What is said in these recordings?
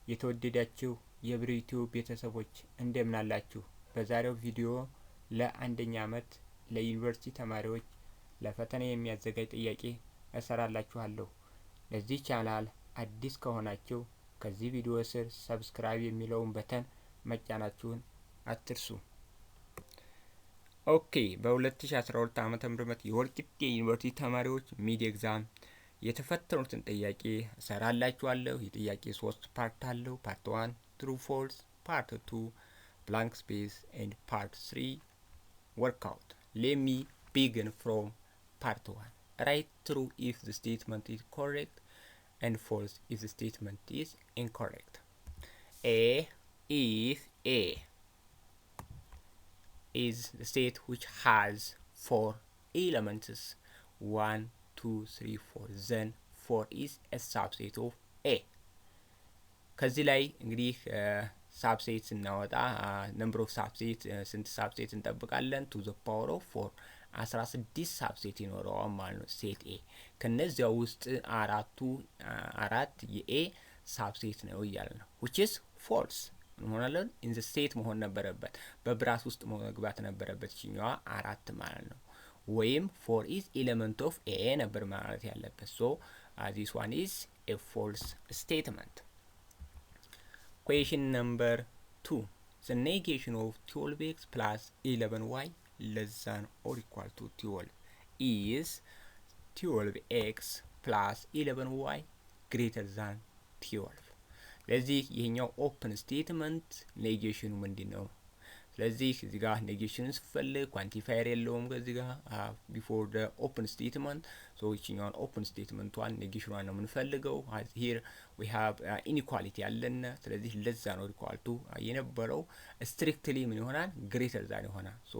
የተወደዳችሁ የብሪቲው ቤተሰቦች እንደምን አላችሁ? በዛሬው ቪዲዮ ለአንደኛ ዓመት ለዩኒቨርስቲ ተማሪዎች ለፈተና የሚያዘጋጅ ጥያቄ እሰራላችኋለሁ። ለዚህ ቻናል አዲስ ከሆናችሁ ከዚህ ቪዲዮ ስር ሰብስክራይብ የሚለውን በተን መጫናችሁን አትርሱ። ኦኬ በ2012 ዓ.ም የወልቂጤ ዩኒቨርሲቲ ተማሪዎች ሚድ ኤግዛም የተፈተኑትን ጥያቄ እሰራላችኋለሁ። የጥያቄ 3 ፓርት አለው። ፓርት 1 ትሩ ፎልስ፣ ፓርት 2 blank space and part 3 workout. Let me begin from part 1. Write true if the statement is correct and false if the statement is incorrect. If A is the state which has 4 elements 1, 2, 3, 4, then 4 is a subset of A. ከዚህ ላይ እንግዲህ ሳብሴት ስናወጣ ነምበር ኦፍ ሳብሴት ስንት ሳብሴት እንጠብቃለን? ቱ ዘ ፓወር ኦፍ 4 16 ሳብሴት ይኖረዋል ማለት ነው ሴት ኤ። ከነዚያ ውስጥ አራት የኤ ሳብሴት ነው እያለ ነው which is false እንሆናለን። ኢን ዘ ስቴት መሆን ነበረበት፣ በብራስ ውስጥ መግባት ነበረበት ይችኛዋ 4 ማለት ነው። ወይም 4 is element of A ነበር ማለት ያለበት። so this one is a false statement. Question number 2. The negation of 12x plus 11y less than or equal to 12 is 12x plus 11y greater than 12. ለዚህ ይሄኛው ኦፕን ስቴትመንት ኔጌሽኑ ምንድነው? ስለዚህ እዚህ ጋር ኔጌሽን ስፈልግ ኳንቲፋየር የለውም ከዚህ ጋር ቢፎር ዘ ኦፕን ስቴትመንት ሶ ይችኛውን ኦፕን ስቴትመንቷን ኔጌሽኗን ነው የምንፈልገው። ሂር ዊ ሃቭ ኢንኢኳሊቲ አለን። ስለዚህ ለዛ ነው ኢኳል ቱ የነበረው ስትሪክትሊ ምን ይሆናል? ግሬተር ዛን ይሆናል። ሶ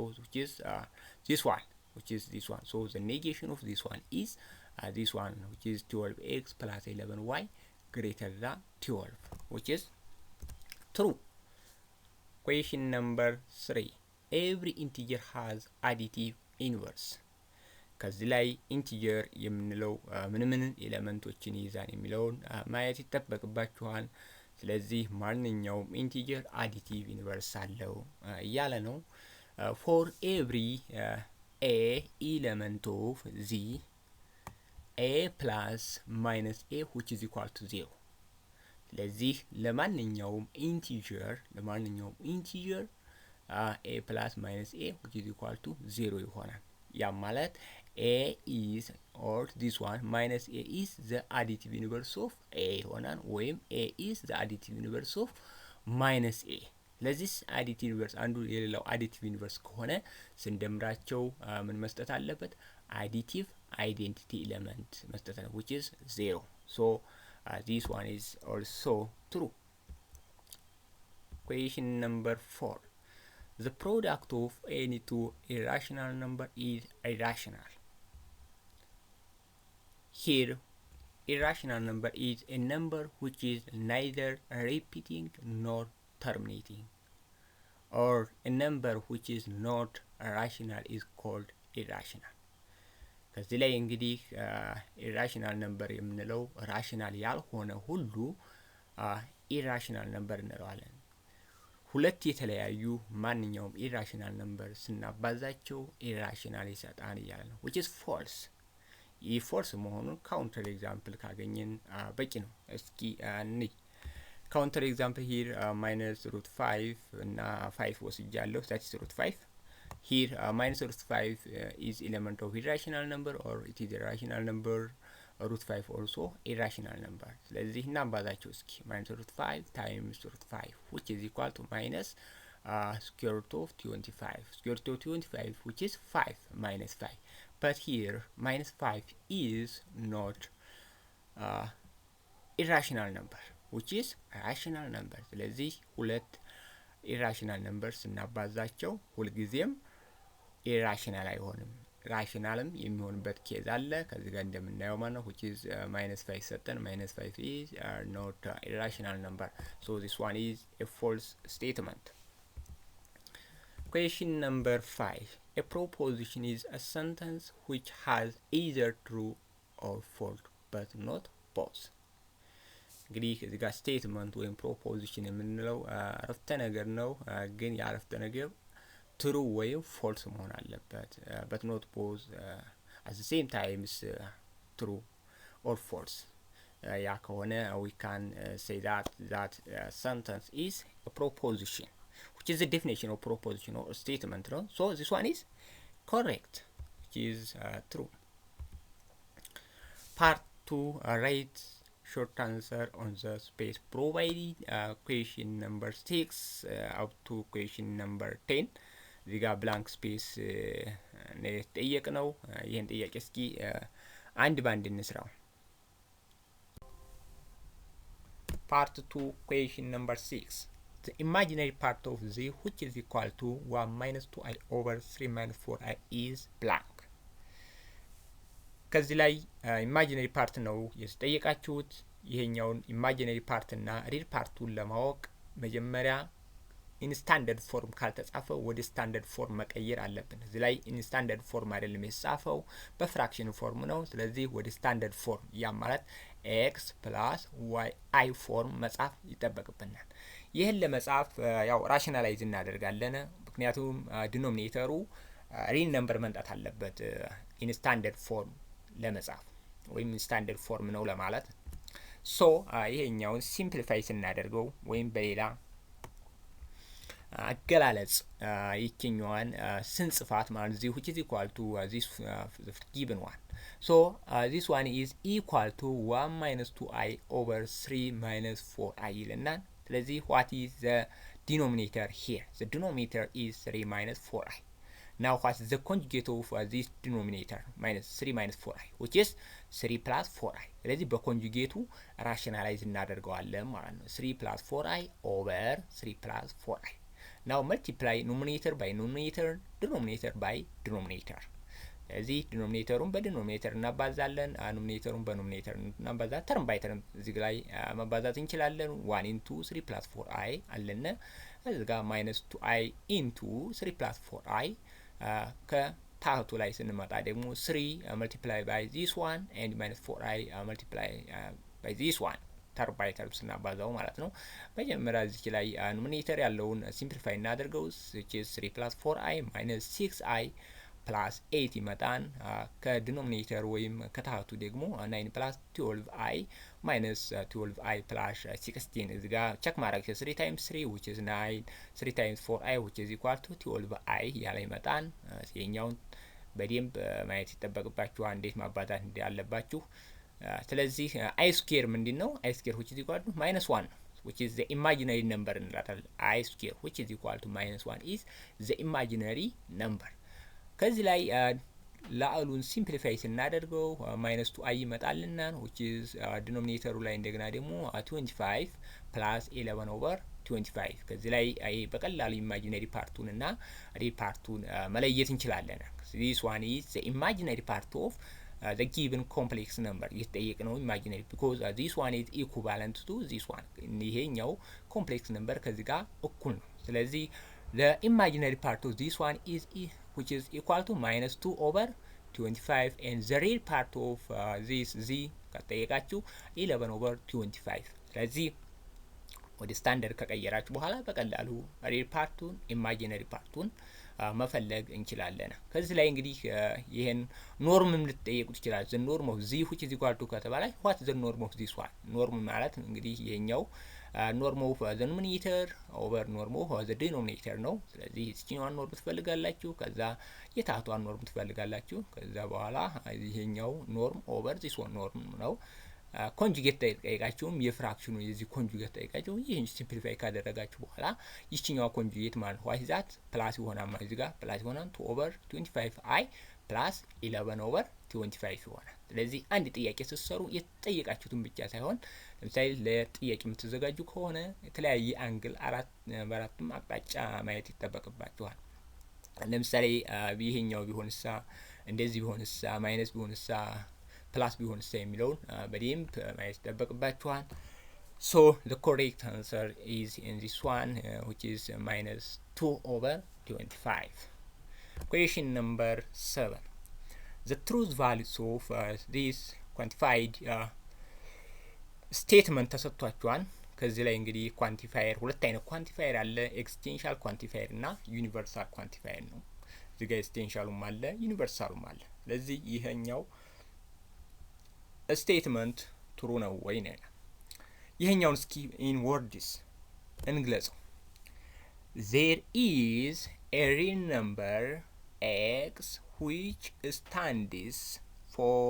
which is this one so the negation of this one is this one which is 12x plus 11y greater than 12 which is true. Question number 3. Every integer has additive inverse. ከዚህ ላይ ኢንቲጀር የምንለው ምን ኤሌመንቶችን ይዛን የሚለውን ማየት ይጠበቅባችኋል። ስለዚህ ማንኛውም ኢንቲጀር አዲቲቭ ኢንቨርስ አለው እያለ ነው። for every a element of z a plus minus a which is equal to 0. ስለዚህ ለማንኛውም ኢንቲጀር a plus minus a which is equal to 0 ይሆናል። ያ ማለት a is or this one minus a is the additive inverse of a ይሆናል ወይም a is the additive inverse of minus a። ለዚህ additive inverse አንዱ የሌላው additive inverse ከሆነ ስንደምራቸው ምን መስጠት አለበት? additive identity element መስጠት አለበት which is 0. so this one is also true. Question number 4. The product of any two irrational number is irrational. Here, irrational number is a number which is neither repeating nor terminating, or a number which is not rational is called irrational. ከዚህ ላይ እንግዲህ ኢራሽናል ነምበር የምንለው ራሽናል ያልሆነ ሁሉ ኢራሽናል ነምበር እንለዋለን። ሁለት የተለያዩ ማንኛውም ኢራሽናል ነምበር ስናባዛቸው ኢራሽናል ይሰጣን እያለ ነው which is false. ይህ ፎልስ መሆኑን ካውንተር ኤግዛምፕል ካገኘን በቂ ነው። እስኪ እንይ ካውንተር ኤግዛምፕል ሂር minus root 5 እና 5 ወስጃለሁ that is root 5. Here minus root 5 is element of irrational number or it is a rational number. root 5 also irrational number. ስለዚህ እናባዛቸው እስኪ minus root 5 times root 5 which is equal to minus square root of 25. Square root of 25 which is 5 minus 5. But here minus 5 is not irrational number which is rational number. ስለዚህ ሁለት irrational numbers ስናባዛቸው ሁልጊዜም ኢራሽናል አይሆንም። ራሽናልም የሚሆንበት ኬዝ አለ ከዚህ ጋር እንደምናየው ማለት ነው which is minus 5 ሰጠን minus 5 is not irrational number. so this one is a false statement. Question number 5. A proposition is a sentence which has either true or false but not both. እንግዲህ እዚህ ጋር ስቴትመንት ወይም ፕሮፖዚሽን የምንለው አረፍተ ነገር ነው። ግን የአረፍተ ነገር ትሩ ወይም ፎልስ መሆን አለበት። but not both at the same time true or false. ያ ከሆነ we can say that sentence is a proposition, which is the definition of proposition or statement, no? So this one is correct, which is true. Part 2, write short answer on the space provided. Question number 6 up to question number 10. እዚህ ጋር ብላንክ ስፔስ ጠየቅ ነው። ይህን ጥያቄ እስኪ አንድ ባንድ እንስራው። Part 2, question number 6. The imaginary part of z which is equal to 1 minus 2i over 3 minus 4i is blank. ከዚህ ላይ ኢማጂነሪ ፓርት ነው የተጠየቃችሁት። ይሄኛውን ኢማጂነሪ ፓርት እና ሪል ፓርቱን ለማወቅ መጀመሪያ ኢንስታንደርድ ፎርም ካልተጻፈ ወደ ስታንደርድ ፎርም መቀየር አለብን። እዚህ ላይ ኢንስታንደርድ ፎርም አይደለም የተጻፈው በፍራክሽን ፎርም ነው። ስለዚህ ወደ ስታንደርድ ፎርም ያ ማለት ኤክስ ፕላስ ዋይ አይ ፎርም መጻፍ ይጠበቅብናል። ይህን ለመጻፍ ያው ራሽናላይዝ እናደርጋለን። ምክንያቱም ዲኖሚኔተሩ ሪል ነምበር መምጣት አለበት ኢንስታንደርድ ፎርም ለመጻፍ ወይም ስታንደርድ ፎርም ነው ለማለት። ሶ ይሄኛውን ሲምፕሊፋይ ስናደርገው ወይም በሌላ አገላለጽ ይችኛዋን ስንጽፋት ማለት እዚህ which is equal to this given one. So this one is equal to 1 minus 2i over 3 minus 4i ይለናል። ስለዚህ what is the denominator here? The denominator is 3 minus 4i. Now what is the conjugate of this denominator? Minus 3 minus 4i, which is 3 plus 4i. ስለዚህ በኮንጁጌቱ ራሽናላይዝ እናደርገዋለን ማለት ነው። 3 plus 4i over 3 plus 4i. Now multiply numerator by numerator, denominator by denominator. ስለዚህ ዲኖሚኔተሩን በዲኖሚኔተር እናባዛለን፣ ኑሜሬተሩን በኑሜሬተር እናባዛ። ተርም ባይ ተርም እዚህ ላይ ማባዛት እንችላለን። 1 into 3 plus 4i አለነ እዚህ ጋር minus 2i into 3 plus 4i ከታህቱ ላይ ስንመጣ ደግሞ 3 multiply by this one and minus 4i multiply by this one ተርም ባይ ተርም ስናባዛው ማለት ነው። መጀመሪያ እዚህ ላይ ኑሜሬተር ያለውን ሲምፕሊፋይ እናደርገው which is 3 plus 4i minus 6i ፕላስ 8 ይመጣን። ከዲኖሚኔተር ወይም ከታህቱ ደግሞ 9 ፕላስ 12i ማይነስ 12i ፕላስ 16 እዚህ ጋር ቼክ ማድረግ 3 times 3 which is 9 3 times 4i which is equal to 12i ያለ ይመጣን። የኛውን በደንብ ማየት ይጠበቅባችኋል እንዴት ማባዛት እንዳለባችሁ። ስለዚህ i square ምንድነው? i square which is equal to -1 which is the imaginary number እንላታለን። i square which is equal to -1 is the imaginary number. ከዚህ ላይ ላዕሉን ሲምፕሊፋይ ስናደርገው ማይነስ 2i ይመጣልና which is ዲኖሚኔተሩ ላይ እንደገና ደግሞ 25 ፕላስ 11 ኦቨር 25 ከዚህ ላይ በቀላሉ ኢማጂነሪ ፓርቱን እና ሪል ፓርቱን መለየት እንችላለን። this one is the imaginary part of the given complex number ይጠየቅ ነው imaginary because this one is equivalent to this one ይሄኛው ኮምፕሌክስ ነምበር ከዚህ ጋር እኩል ነው። ስለዚህ the imaginary part of this one is which is equal to minus 2 over 25 and the real part of this z ከጠየቃችሁ 11 over 25 ስለዚህ ወደ ስታንዳርድ ከቀየራችሁ በኋላ በቀላሉ ሪል ፓርቱን ኢማጂነሪ ፓርቱን መፈለግ እንችላለን። ከዚህ ላይ እንግዲህ ይሄን ኖርምም ልትጠየቁ ትችላላችሁ። the norm of z which is equal to ከተባለ what is the norm of this one? ኖርም ማለት እንግዲህ ይሄኛው ኖርም ኦፍ ዘ ኑሜሬተር ኦቨር ኖርም ኦፍ ዘ ዲኖሚኔተር ነው። ስለዚህ እቺኛዋን ኖርም ትፈልጋላችሁ፣ ከዛ የታህቷን ኖርም ትፈልጋላችሁ። ከዛ በኋላ ይሄኛው ኖርም ኦቨር ዚስ ዋን ኖርም ነው። ኮንጁጌት ጠይቃችሁም የፍራክሽኑ የዚህ ኮንጁጌት ጠይቃችሁ ይሄን ሲምፕሊፋይ ካደረጋችሁ በኋላ ይቺኛዋ ኮንጁጌት ማለት ዋት ኢዝ ዛት ፕላስ ይሆናል ማለት እዚህ ጋር ፕላስ ይሆናል 2 ኦቨር 25i ፕላስ 11 ኦቨር 25 ይሆናል። ስለዚህ አንድ ጥያቄ ስትሰሩ የተጠየቃችሁትን ብቻ ሳይሆን ለምሳሌ ለጥያቄ የምትዘጋጁ ከሆነ የተለያየ አንግል በአራቱም አቅጣጫ ማየት ይጠበቅባችኋል። ለምሳሌ ይሄኛው ቢሆንሳ እንደዚህ ቢሆንሳ ማይነስ ቢሆንሳ ፕላስ ቢሆንሳ የሚለውን በደንብ ማየት ይጠበቅባችኋል። So the correct answer is in this one which is minus 2 over 25. Question number 7. The truth values of this quantified ስቴትመንት ተሰጥቷቸዋል። ከዚህ ላይ እንግዲህ ኳንቲፋየር ሁለት አይነት ኳንቲፋየር አለ። ኤክስቴንሻል ኳንቲፋየር እና ዩኒቨርሳል ኳንቲፋየር ነው። እዚህ ጋር ኤክስቴንሻሉም አለ ዩኒቨርሳሉም አለ። ስለዚህ ይሄኛው ስቴትመንት ትሩ ነው ወይ ነው። ይሄኛውን እስኪ ኢን ወርድስ እንግለጸው። there is a real number x which stands for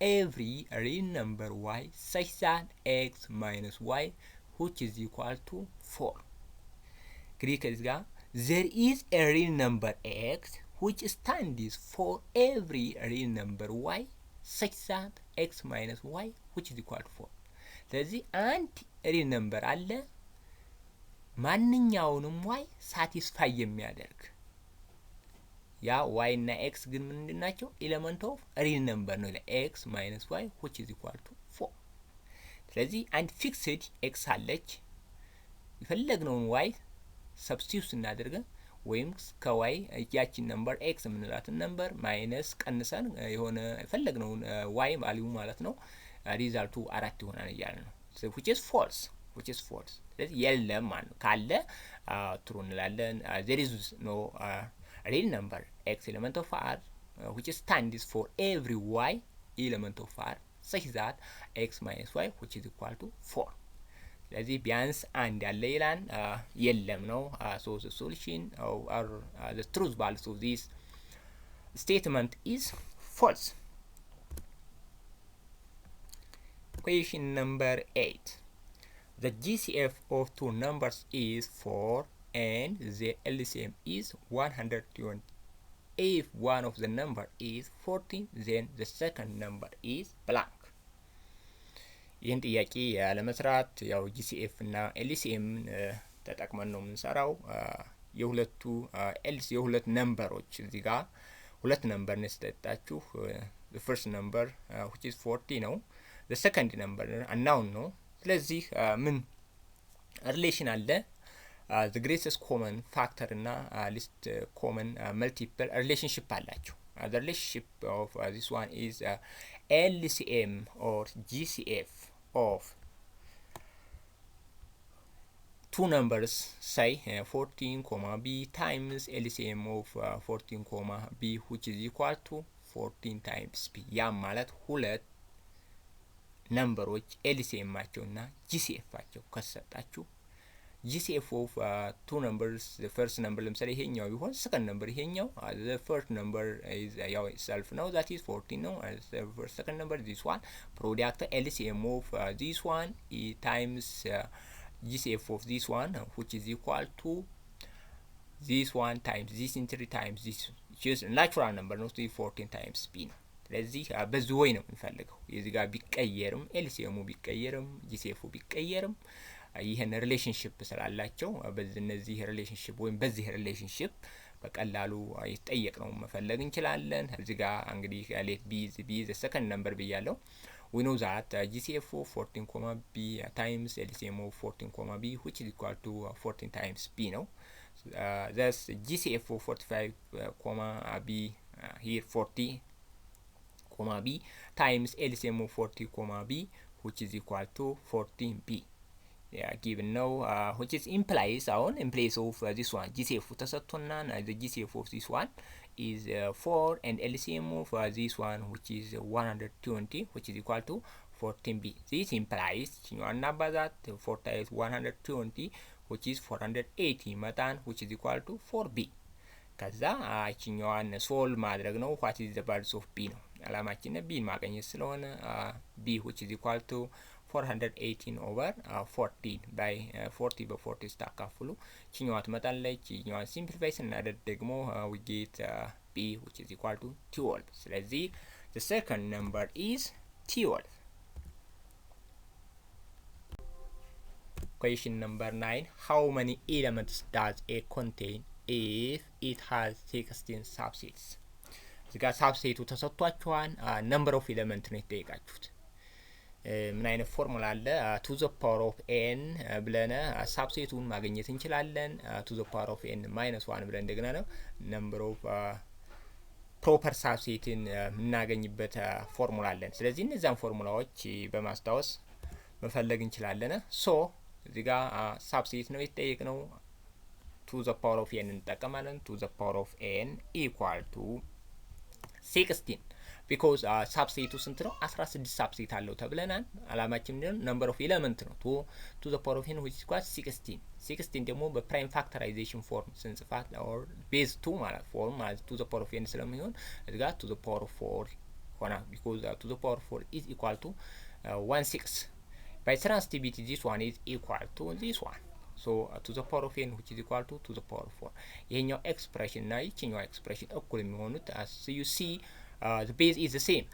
every real number y such that x minus y which is equal to 4. እንግዲህ ከዚህ ጋር there is a real number x which stands for every real number y such that x minus y which is equal to 4. ስለዚህ አንድ ሪል ነምበር አለ ማንኛውንም y ሳቲስፋይ የሚያደርግ ያ y እና x ግን ምንድን ናቸው? ኤሌመንት ኦፍ ሪል ነምበር ነው። x minus y which is equal to 4። ስለዚህ አንድ ፊክስድ x አለች የፈለግነውን y ሰብስቲቱት እናደርገ ወይም ከy ያቺን ነምበር x የምንላትን ነምበር ማይነስ ቀንሰን የሆነ የፈለግነውን y ቫልዩ ማለት ነው ሪዛልቱ 4 ይሆናል እያለ ነው። which is false ስለዚህ የለም ማለት ነው። ካለ ትሩ እንላለን። there is no real number x element of r which stands for every y element of r such that x minus y which is equal to 4. ስለዚህ ቢያንስ አንድ ያለ ይላል የለም ነው። so the solution or the truth value of this statement is false. Question number 8. The GCF of two numbers is 4 and the LCM is 120. If one of the number is 14, then the second number is blank. ይህን ጥያቄ ለመስራት ያው GCF እና LCM ተጠቅመን ነው የምንሰራው። የሁለት ነምበሮች እዚህ ጋር ሁለት ነምበር ነው የተሰጣችሁ። the first number which is 40 ነው። the second number unknown ነው። ስለዚህ ምን ሪሌሽን አለ? the greatest common factor እና least common multiple relationship አላቸው። the relationship of this one is LCM or GCF of two numbers say 14, b times LCM of 14, b which is equal to 14 times b ያ ማለት ሁለት ነምበሮች LCM ማቸውና GCF አቸው ከሰጣችሁ GCF of two numbers the first number ለምሳሌ ይሄኛው ቢሆን second number ይሄኛው the first number is ያው itself ነው that is 14 ነው the second number this one product LCM of this one times GCF of this one which is equal to this one times this in 3 times this just natural number ነው 14 times b ነው። ስለዚህ በዚህ ወይ ነው የምንፈልገው የዚህ ጋር ቢቀየርም LCM ቢቀየርም GCF ቢቀየርም ይሄን ሪሌሽንሺፕ ስላላቸው በእነዚህ ሪሌሽንሺፕ ወይም በዚህ ሪሌሽንሺፕ በቀላሉ ይጠየቅነው መፈለግ እንችላለን። እዚህ ጋር እንግዲህ let b the second number ብያለው we know that GCF of 14, b times LCM of 14, b which is equal to 14 times b ነው። thus GCF of 45, b here 40, b times LCM of 40, b which is equal to 14b. given now which is implies in place of this one GCF ተሰጥቶና the GCF of this one is 4 and LCM of this one which is 120 which is equal to 14b. this implies እናባዛት 4 times 120 which is 480 መጣን which is equal to 4b። ከዛ እቺኛዋን ሶልቭ ማድረግ ነው what is the values of b ነው አላማችን b ማግኘት ስለሆነ b which is equal to 418 over 14 by 40 በ40 ስታካፍሉ ቺኛዋ ትመጣለች። ቺኛዋን ሲምፕሊፋይ ስናደርግ ደግሞ we get b which is equal to 12። ስለዚህ the second number is 12። question number 9 how many elements does a contain if it has 16 subsets? እዚህ ጋር ሳብሴቱ ተሰጥቷቸዋል። number of element ነው የተጠየቃችሁት። ምን አይነት ፎርሙላ አለ? to the power of n ብለን ሳብሴቱን ማግኘት እንችላለን። to the power of n minus 1 ብለን እንደገና ነው number of ፕሮፐር ሳብሴትን እናገኝበት ፎርሙላ አለን ስለዚህ እነዛን ፎርሙላዎች በማስታወስ መፈለግ እንችላለን ሶ እዚህ ጋር ሳብሴት ነው የተጠየቅነው to the power of n እንጠቀማለን to the power of n equal to 16 because ሳብሴቱ ስንት ነው 16 ሳብሴት አለው ተብለናል አላማችን ነው number of element ነው to the power of n which is equal 16 ደግሞ በፕራይም ፋክተራይዜሽን ፎርም ስንጽፋት or base 2 ማለት ፎርም ማለት to the power of n ስለሚሆን እዚህ ጋር to the power of 4 ሆና because to the power of 4 is equal to 16 by transitivity this one is equal to this one so to the power of n which is equal to the power of 4 ይሄኛው ኤክስፕሬሽን እና ይችኛው ኤክስፕሬሽን እኩል የሚሆኑት as you see the base is the same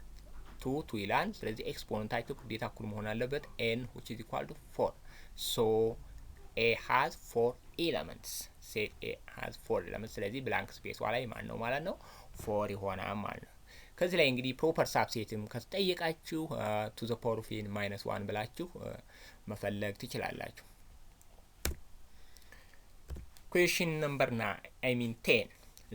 2 ይላል ስለዚህ ኤክስፖነንታቸው ግዴታ እኩል መሆን አለበት n which is equal to 4 so a has 4 elements say a has 4 elements ስለዚህ ብላንክ ስፔስ ላይ ማን ነው ማለት ነው 4 ይሆናል ማለት ነው ከዚህ ላይ እንግዲህ ፕሮፐር ሳብሴትም ከተጠየቃችሁ to the power of n minus 1 ብላችሁ መፈለግ ትችላላችሁ question number 10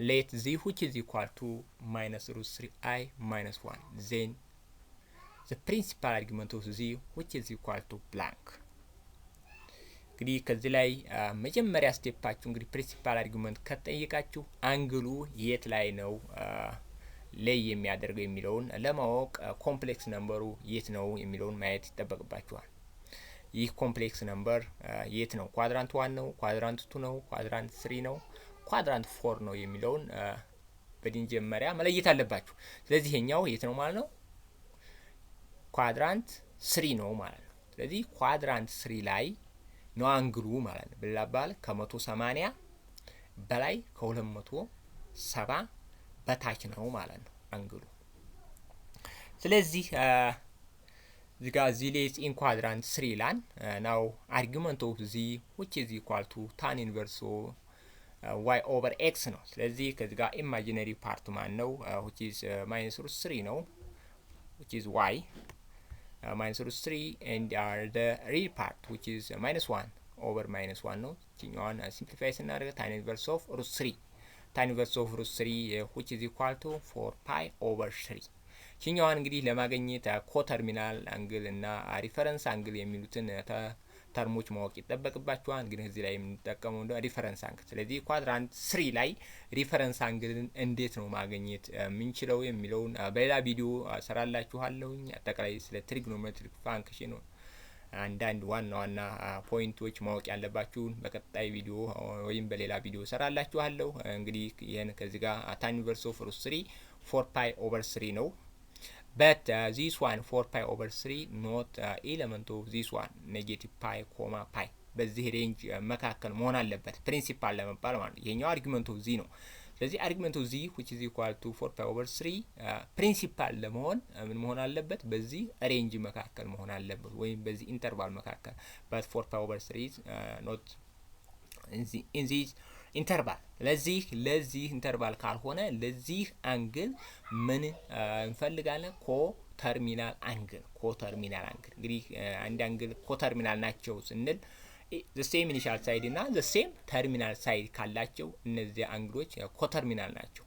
let z which is equal to minus root 3i minus 1 then the principal argument of z which is equal to blank እንግዲህ ከዚህ ላይ መጀመሪያ ስቴፓችሁ እንግዲህ ፕሪንሲፓል አርጉመንት ከተጠየቃችሁ አንግሉ የት ላይ ነው ላይ የሚያደርገው የሚለውን ለማወቅ ኮምፕሌክስ ነምበሩ የት ነው የሚለውን ማየት ይጠበቅባችኋል ይህ ኮምፕሌክስ ነምበር የት ነው ኳድራንት 1 ነው ኳድራንት 2 ነው ኳድራንት 3 ነው ኳድራንት 4 ነው የሚለውን በመጀመሪያ መለየት አለባችሁ ስለዚህ ይሄኛው የት ነው ማለት ነው ኳድራንት 3 ነው ማለት ነው ስለዚህ ኳድራንት 3 ላይ ነው አንግሉ ማለት ነው በላባል ከ180 በላይ ከ270 በታች ነው ማለት ነው አንግሉ ስለዚህ እዚህ ጋር z lays in quadrant 3 ላን now argument of z which is equal to tan inverse y over x ነው ስለዚህ ከዚህ ጋር imaginary part ማን ነው which is minus root 3 ነው which is y minus root 3 and the real part which is minus 1 over minus 1 ነው እኛውን simplify ስናደርግ tan inverse of root 3 tan inverse of root 3 which is equal to 4 pi over 3 እኛውን እንግዲህ ለማግኘት ኮተርሚናል አንግል እና ሪፈረንስ አንግል የሚሉትን ተርሞች ማወቅ ይጠበቅባችኋል እንግዲህ እዚህ ላይ የምንጠቀመው እንደ ሪፈረንስ አንግል ስለዚህ ኳድራንት 3 ላይ ሪፈረንስ አንግልን እንዴት ነው ማግኘት ምንችለው የሚለውን በሌላ ቪዲዮ ሰራላችኋለሁ አጠቃላይ ስለ ትሪግኖሜትሪክ ፋንክሽን አንዳንድ ዋና ፖይንቶች ማወቅ ያለባችሁን በቀጣይ ቪዲዮ ወይም በሌላ ቪዲዮ ሰራላችኋለሁ እንግዲህ ይሄን ከዚህ ጋር tan inverse of root 3 4 pi over 3 ነው but this one 4 pi over 3 not element of this one negative pi comma pi በዚህ ሬንጅ መካከል መሆን አለበት ፕሪንሲፓል ለመባል ማለት ይሄኛው አርጉመንት ኦፍ z ነው ስለዚህ አርጉመንት ኦፍ z which is equal to 4 pi over 3 ፕሪንሲፓል ለመሆን ምን መሆን አለበት በዚህ ሬንጅ መካከል መሆን አለበት ወይም በዚህ ኢንተርቫል መካከል but 4 pi over 3 is not in this ኢንተርቫል ለዚህ ኢንተርቫል ካልሆነ ለዚህ አንግል ምን እንፈልጋለን ኮተርሚናል አንግል እንግዲህ አንድ አንግል ኮተርሚናል ናቸው ስንል the same initial side እና the same terminal side ካላቸው እነዚህ አንግሎች ኮተርሚናል ናቸው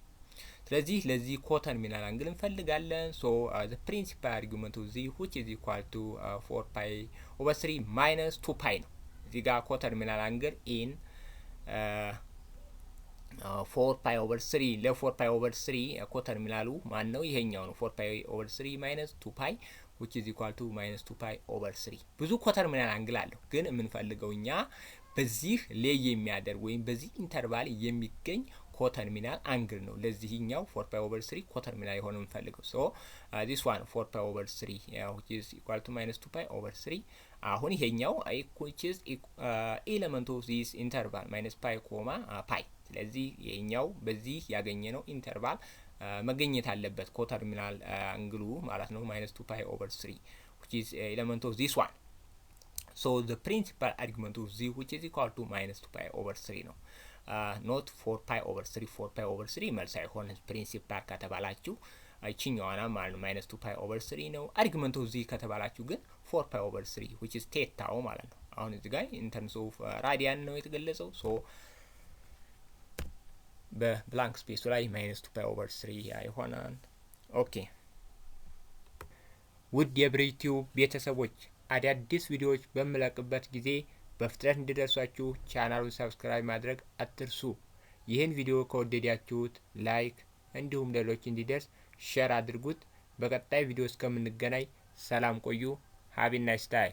ስለዚህ ለዚህ ኮተርሚናል አንግል እንፈልጋለን so the principal argument of z which is equal to 4 pi over 3 minus 2 pi ነው እዚህ ጋር ኮተርሚናል አንግል in 4 pi over 3 ለ4 pi over 3 ኮተርሚናሉ ማን ነው ይሄኛው ነው 4 pi over 3 minus 2 pi which is equal to minus 2 pi over 3 ብዙ ኮተርሚናል አንግል አለው ግን የምንፈልገው እኛ በዚህ ላይ የሚያደርግ ወይም በዚህ ኢንተርቫል የሚገኝ ኮተርሚናል አንግል ነው ለዚህኛው 4 pi over 3 ኮተርሚናል የሆነ የምንፈልገው so this one 4 pi over 3 which is equal to minus 2 pi over 3 አሁን ይሄኛው which is element of this interval minus pi comma pi ስለዚህ ይሄኛው በዚህ ያገኘነው ኢንተርቫል መገኘት አለበት ኮተርሚናል አንግሉ ማለት ነው minus 2 pi over 3 which is element of this one so the principal argument of z which is equal to minus 2 pi over 3 ነው not 4 pi over 3 4 pi over 3 መልስ አይሆንም ፕሪንሲፓል ከተባላችሁ አይቺኛዋና ማለት ነው minus 2 pi over 3 ነው argument of z ከተባላችሁ ግን 4 pi over 3 which is theta ማለት ነው አሁን እዚህ ጋር in terms of radian ነው የተገለጸው so በብላንክ ስፔሱ ላይ -2π/3 ይሆናል። ኦኬ ውድ የብሪቲዩብ ቤተሰቦች አዳዲስ ቪዲዮዎች በመለቅበት ጊዜ በፍጥነት እንዲደርሷችሁ ቻናሉን ሰብስክራይብ ማድረግ አትርሱ። ይህን ቪዲዮ ከወደዳችሁት ላይክ እንዲሁም ሌሎች እንዲደርስ ሼር አድርጉት። በቀጣይ ቪዲዮ እስከምንገናኝ ሰላም ቆዩ። ሃቭ ኤ ናይስ ዳይ